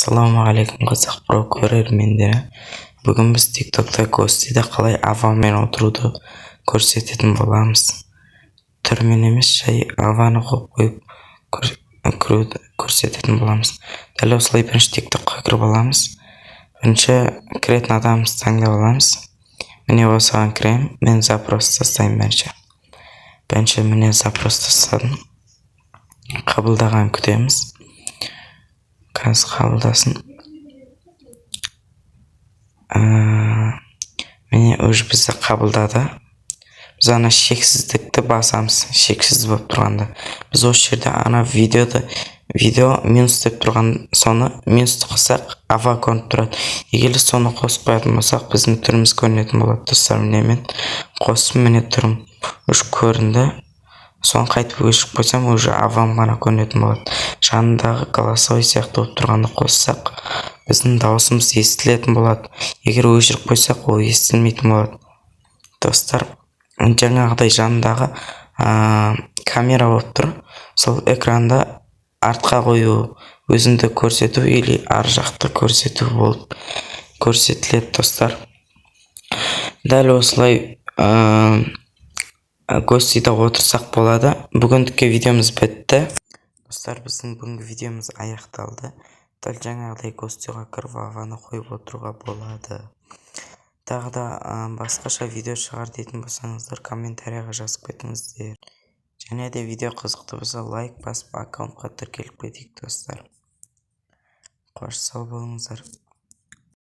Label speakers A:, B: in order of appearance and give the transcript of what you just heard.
A: Ассалаумағалейкум қазақ про көрермендері. Бүгін біз TikTok'та Ghost'да қалай авамен отыруды көрсететін боламыз. Түрмен емес, жай аваны қойып кіруді көрсететін боламыз. Дәл осылай бірінші TikTok'қа кіріп аламыз. Бірінші кіретін адамымызды таңдап аламыз. Міне осыған кіремін. Мен запрос тастаймын бірінші. Міне запрос тастадым. Қабылдаған күтеміз. Қазір қабылдасын. Міне уже бізді қабылдады. Біз ана шексіздікті басамыз. Шексіз болып тұрғанда. Біз осы жерде ана видео минус деп тұрған соны минусты қосақ ава көрініп тұрады. Егер соны қосып қоятын болсақ, біздің түріміз көрінетін болады. Достар, міне мен қосып, міне түрім уже көрінді. Соны қайтып өшіріп қойсам, уже авам ғана көрінетін болады. Жанындағы голосовой сияқты болып тұрғанда қоссақ, біздің дауысымыз естілетін болады. Егер өшіріп қойсақ, ол естілмейтін болады. Достар, жаңағыдай жанындағы камера болып тұр. Сол экранда артқа қою, өзіңді көрсету или ар жақты көрсету болып көрсетіледі, достар. Дәл осылай Ghost'да отырсақ болады. Бүгіндікке видеомыз бітті. Достар, біздің бүгінгі видеомыз аяқталды. Дәл жаңағыдай Ghost'ға кіріп аваны қойып отыруға болады. Тағы да басқаша видео шығар дейтін болсаңыздар, комментарияға жазып кетіңіздер. Және де видео қызықты болса, лайк басып аккаунтқа тіркеліп кетейік, достар. Қош сау болыңыздар.